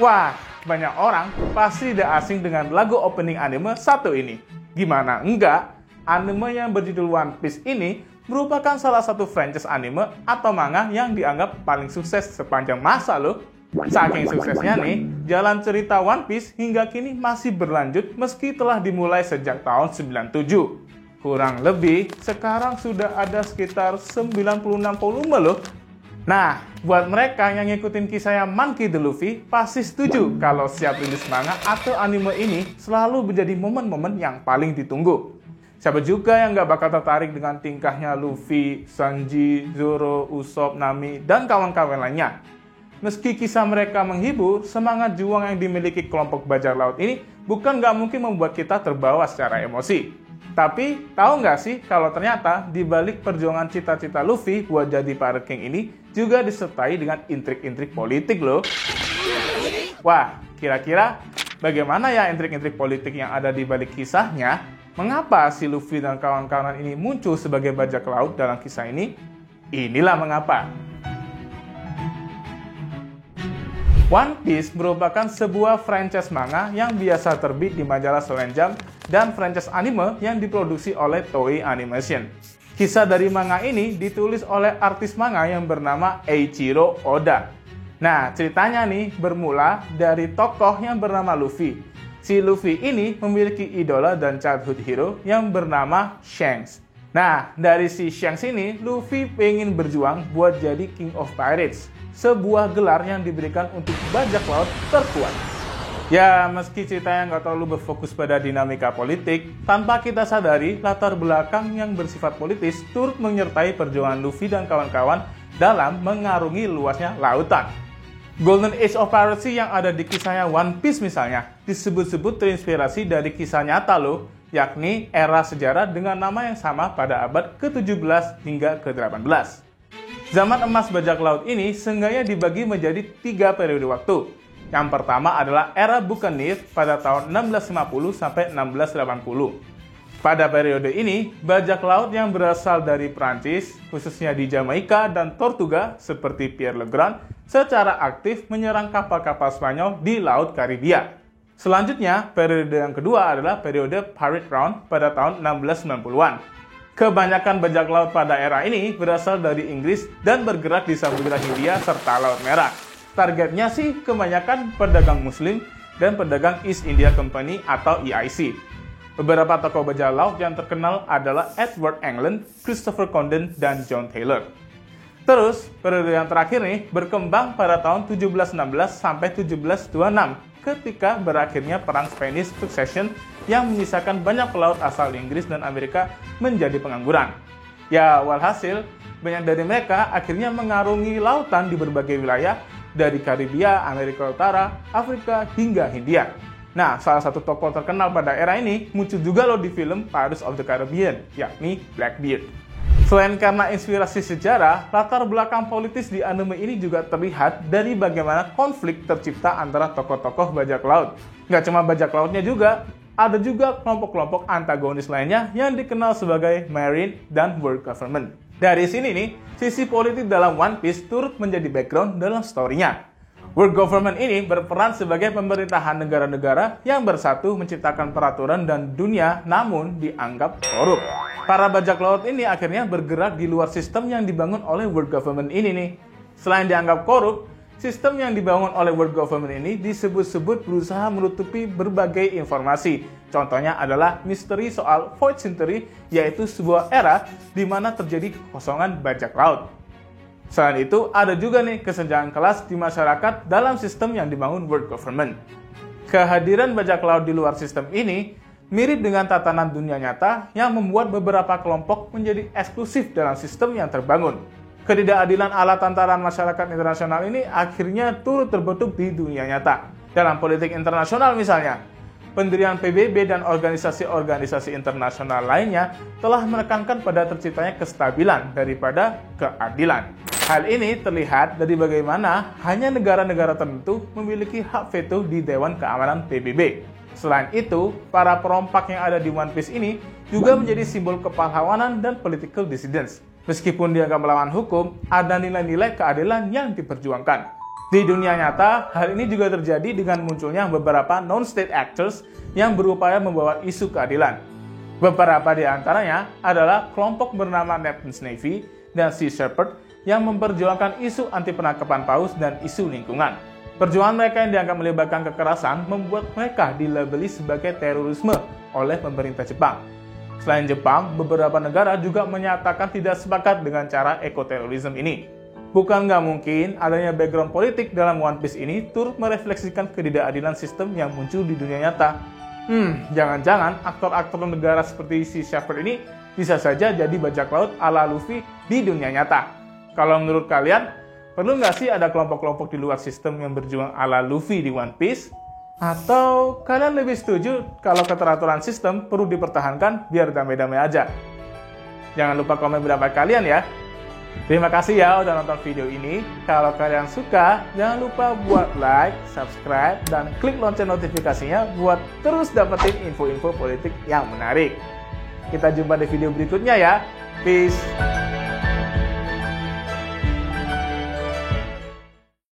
Wah, banyak orang pasti tidak asing dengan lagu opening anime satu ini. Gimana enggak? Anime yang berjudul One Piece ini merupakan salah satu franchise anime atau manga yang dianggap paling sukses sepanjang masa loh. Saking suksesnya nih, jalan cerita One Piece hingga kini masih berlanjut meski telah dimulai sejak tahun 97. Kurang lebih, sekarang sudah ada sekitar 96 volume loh. Nah, buat mereka yang ngikutin kisahnya Monkey D. Luffy, pasti setuju kalau siap rilis manga atau anime ini selalu menjadi momen-momen yang paling ditunggu. Siapa juga yang gak bakal tertarik dengan tingkahnya Luffy, Sanji, Zoro, Usopp, Nami, dan kawan-kawan lainnya. Meski kisah mereka menghibur, semangat juang yang dimiliki kelompok bajak laut ini bukan gak mungkin membuat kita terbawa secara emosi. Tapi, tahu nggak sih kalau ternyata di balik perjuangan cita-cita Luffy buat jadi Pirate King ini juga disertai dengan intrik-intrik politik loh. Wah, kira-kira bagaimana ya intrik-intrik politik yang ada di balik kisahnya? Mengapa si Luffy dan kawan-kawan ini muncul sebagai bajak laut dalam kisah ini? Inilah mengapa. One Piece merupakan sebuah franchise manga yang biasa terbit di majalah Shonen Jump dan franchise anime yang diproduksi oleh Toei Animation. Kisah dari manga ini ditulis oleh artis manga yang bernama Eiichiro Oda. Nah, ceritanya nih bermula dari tokoh yang bernama Luffy. Si Luffy ini memiliki idola dan childhood hero yang bernama Shanks. Nah, dari si Shanks ini, Luffy pengen berjuang buat jadi King of Pirates, sebuah gelar yang diberikan untuk bajak laut terkuat. Ya, meski ceritanya nggak terlalu berfokus pada dinamika politik, tanpa kita sadari latar belakang yang bersifat politis turut menyertai perjuangan Luffy dan kawan-kawan dalam mengarungi luasnya lautan. Golden Age of Piracy yang ada di kisahnya One Piece misalnya, disebut-sebut terinspirasi dari kisah nyata loh, yakni era sejarah dengan nama yang sama pada abad ke-17 hingga ke-18. Zaman emas bajak laut ini seenggaknya dibagi menjadi 3 periode waktu. Yang pertama adalah era Buccaneer pada tahun 1650 sampai 1680. Pada periode ini, bajak laut yang berasal dari Prancis, khususnya di Jamaika dan Tortuga seperti Pierre Le Grand, secara aktif menyerang kapal-kapal Spanyol di Laut Karibia. Selanjutnya, periode yang kedua adalah periode Pirate Round pada tahun 1690-an. Kebanyakan bajak laut pada era ini berasal dari Inggris dan bergerak di Samudra Hindia serta Laut Merah. Targetnya sih kebanyakan pedagang Muslim dan pedagang East India Company atau EIC. Beberapa tokoh bajak laut yang terkenal adalah Edward England, Christopher Condon, dan John Taylor. Terus, periode yang terakhir nih berkembang pada tahun 1716 sampai 1726 ketika berakhirnya Perang Spanish Succession yang menyisakan banyak pelaut asal Inggris dan Amerika menjadi pengangguran. Ya, walhasil, banyak dari mereka akhirnya mengarungi lautan di berbagai wilayah dari Karibia, Amerika Utara, Afrika, hingga Hindia. Nah, salah satu tokoh terkenal pada era ini muncul juga loh di film Pirates of the Caribbean, yakni Blackbeard. Selain karena inspirasi sejarah, latar belakang politis di anime ini juga terlihat dari bagaimana konflik tercipta antara tokoh-tokoh bajak laut. Nggak cuma bajak lautnya juga, ada juga kelompok-kelompok antagonis lainnya yang dikenal sebagai Marine dan World Government. Dari sini nih, sisi politik dalam One Piece turut menjadi background dalam story-nya. World Government ini berperan sebagai pemerintahan negara-negara yang bersatu menciptakan peraturan dan dunia namun dianggap korup. Para bajak laut ini akhirnya bergerak di luar sistem yang dibangun oleh World Government ini nih. Selain dianggap korup, sistem yang dibangun oleh World Government ini disebut-sebut berusaha menutupi berbagai informasi. Contohnya adalah misteri soal Void Century, yaitu sebuah era di mana terjadi kekosongan bajak laut. Selain itu, ada juga nih kesenjangan kelas di masyarakat dalam sistem yang dibangun World Government. Kehadiran bajak laut di luar sistem ini mirip dengan tatanan dunia nyata yang membuat beberapa kelompok menjadi eksklusif dalam sistem yang terbangun. Ketidakadilan ala tantaran masyarakat internasional ini akhirnya turut terbentuk di dunia nyata. Dalam politik internasional misalnya, pendirian PBB dan organisasi-organisasi internasional lainnya telah menekankan pada terciptanya kestabilan daripada keadilan. Hal ini terlihat dari bagaimana hanya negara-negara tertentu memiliki hak veto di Dewan Keamanan PBB. Selain itu, para perompak yang ada di One Piece ini juga menjadi simbol kepahlawanan dan political dissidence. Meskipun dianggap melawan hukum, ada nilai-nilai keadilan yang diperjuangkan. Di dunia nyata, hal ini juga terjadi dengan munculnya beberapa non-state actors yang berupaya membawa isu keadilan. Beberapa di antaranya adalah kelompok bernama Neptune's Navy dan Sea Shepherd yang memperjuangkan isu anti penangkapan paus dan isu lingkungan. Perjuangan mereka yang dianggap melibatkan kekerasan membuat mereka dilabeli sebagai terorisme oleh pemerintah Jepang. Selain Jepang, beberapa negara juga menyatakan tidak sepakat dengan cara ekoterorisme ini. Bukan nggak mungkin adanya background politik dalam One Piece ini turut merefleksikan ketidakadilan sistem yang muncul di dunia nyata. Jangan-jangan aktor-aktor negara seperti Sea Shepherd ini bisa saja jadi bajak laut ala Luffy di dunia nyata. Kalau menurut kalian, perlu nggak sih ada kelompok-kelompok di luar sistem yang berjuang ala Luffy di One Piece? Atau kalian lebih setuju kalau keteraturan sistem perlu dipertahankan biar damai-damai aja? Jangan lupa komen pendapat kalian ya. Terima kasih ya udah nonton video ini. Kalau kalian suka, jangan lupa buat like, subscribe, dan klik lonceng notifikasinya buat terus dapetin info-info politik yang menarik. Kita jumpa di video berikutnya ya. Peace.